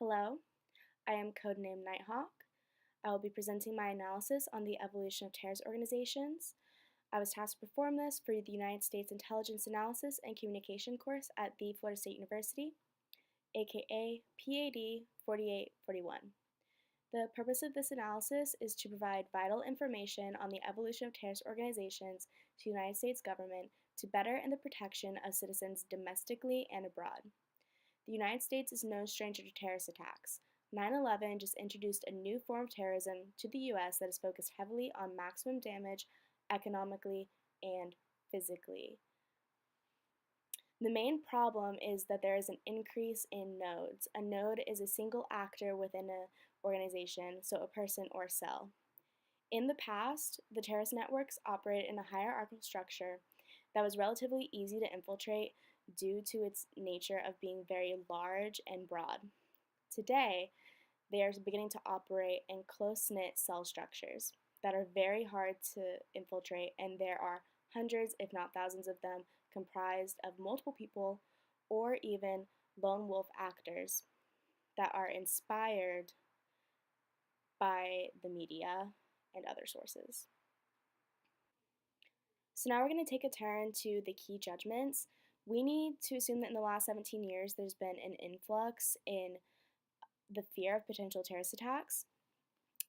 Hello, I am codenamed Nighthawk. I will be presenting my analysis on the evolution of terrorist organizations. I was tasked to perform this for the United States Intelligence Analysis and Communication course at the Florida State University, aka PAD 4841. The purpose of this analysis is to provide vital information on the evolution of terrorist organizations to the United States government to better in the protection of citizens domestically and abroad. The United States is no stranger to terrorist attacks. 9/11 just introduced a new form of terrorism to the US that is focused heavily on maximum damage economically and physically. The main problem is that there is an increase in nodes. A node is a single actor within an organization, so a person or cell. In the past, the terrorist networks operated in a hierarchical structure that was relatively easy to infiltrate due to its nature of being very large and broad. Today, they are beginning to operate in close knit cell structures that are very hard to infiltrate, and there are hundreds, if not thousands, of them comprised of multiple people or even lone wolf actors that are inspired by the media and other sources. So now we're going to take a turn to the key judgments. We need to assume that in the last 17 years there's been an influx in the fear of potential terrorist attacks.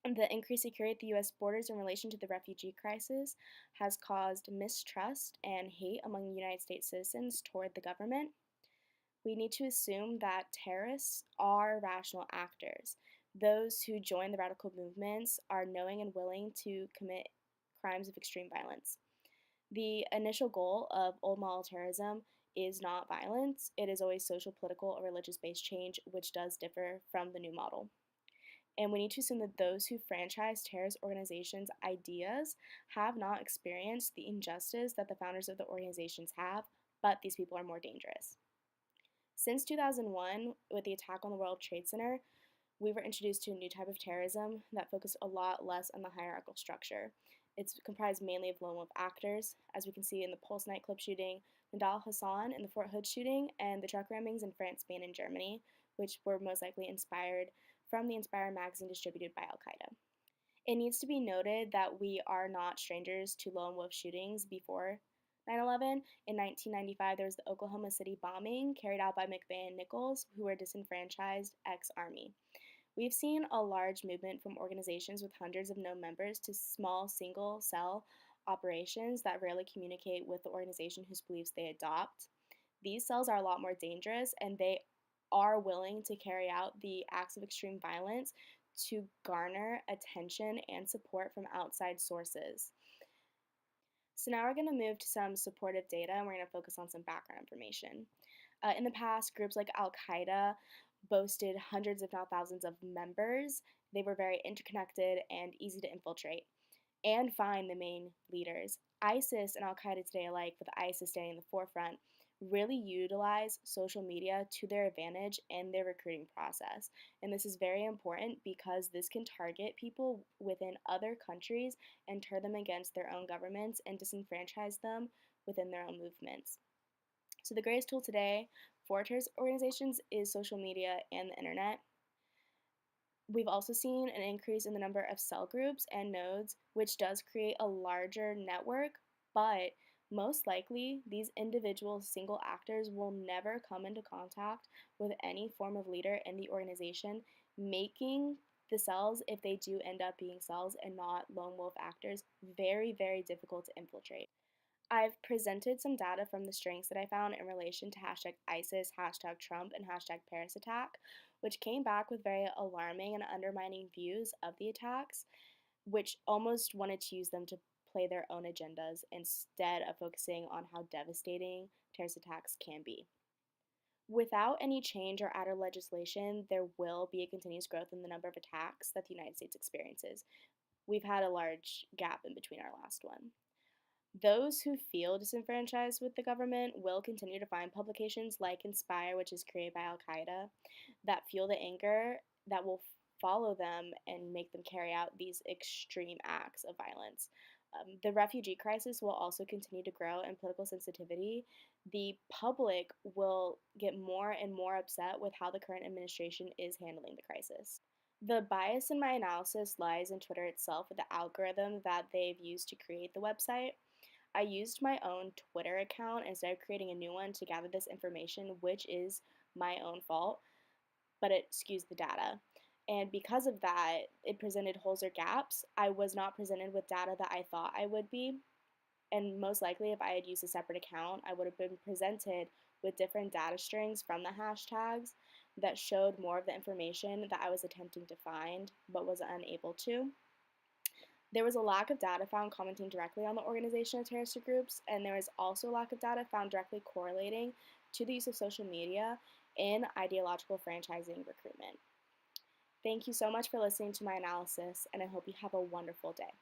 The increased security at the U.S. borders in relation to the refugee crisis has caused mistrust and hate among United States citizens toward the government. We need to assume that terrorists are rational actors. Those who join the radical movements are knowing and willing to commit crimes of extreme violence. The initial goal of old model terrorism is not violence, it is always social, political, or religious based change, which does differ from the new model. And we need to assume that those who franchise terrorist organizations' ideas have not experienced the injustice that the founders of the organizations have, but these people are more dangerous. Since 2001, with the attack on the World Trade Center, we were introduced to a new type of terrorism that focused a lot less on the hierarchical structure. It's comprised mainly of lone wolf actors, as we can see in the Pulse nightclub shooting, Nidal Hasan in the Fort Hood shooting, and the truck rammings in France, Spain, and Germany, which were most likely inspired from the Inspire magazine distributed by Al Qaeda. It needs to be noted that we are not strangers to lone wolf shootings before 9/11. In 1995, there was the Oklahoma City bombing carried out by McVeigh and Nichols, who were disenfranchised ex-Army. We've seen a large movement from organizations with hundreds of known members to small single cell operations that rarely communicate with the organization whose beliefs they adopt. These cells are a lot more dangerous and they are willing to carry out the acts of extreme violence to garner attention and support from outside sources. So now we're going to move to some supportive data and we're going to focus on some background information. In the past, groups like Al Qaeda boasted hundreds, if not thousands, of members. They were very interconnected and easy to infiltrate and find the main leaders. ISIS and Al Qaeda today alike, with ISIS staying in the forefront, really utilize social media to their advantage in their recruiting process. And this is very important because this can target people within other countries and turn them against their own governments and disenfranchise them within their own movements. So the greatest tool today for terrorist organizations is social media and the internet. We've also seen an increase in the number of cell groups and nodes, which does create a larger network, but most likely these individual single actors will never come into contact with any form of leader in the organization, making the cells, if they do end up being cells and not lone wolf actors, very, very difficult to infiltrate. I've presented some data from the strengths that I found in relation to hashtag ISIS, hashtag Trump, and hashtag Paris attack, which came back with very alarming and undermining views of the attacks, which almost wanted to use them to play their own agendas instead of focusing on how devastating terrorist attacks can be. Without any change or added legislation, there will be a continuous growth in the number of attacks that the United States experiences. We've had a large gap in between our last one. Those who feel disenfranchised with the government will continue to find publications like Inspire, which is created by Al Qaeda, that fuel the anger that will follow them and make them carry out these extreme acts of violence. The refugee crisis will also continue to grow in political sensitivity. The public will get more and more upset with how the current administration is handling the crisis. The bias in my analysis lies in Twitter itself with the algorithm that they've used to create the website. I used my own Twitter account instead of creating a new one to gather this information, which is my own fault, but it skews the data. And because of that, it presented holes or gaps. I was not presented with data that I thought I would be. And most likely, if I had used a separate account, I would have been presented with different data strings from the hashtags that showed more of the information that I was attempting to find but was unable to. There was a lack of data found commenting directly on the organization of terrorist groups, and there was also a lack of data found directly correlating to the use of social media in ideological franchising recruitment. Thank you so much for listening to my analysis, and I hope you have a wonderful day.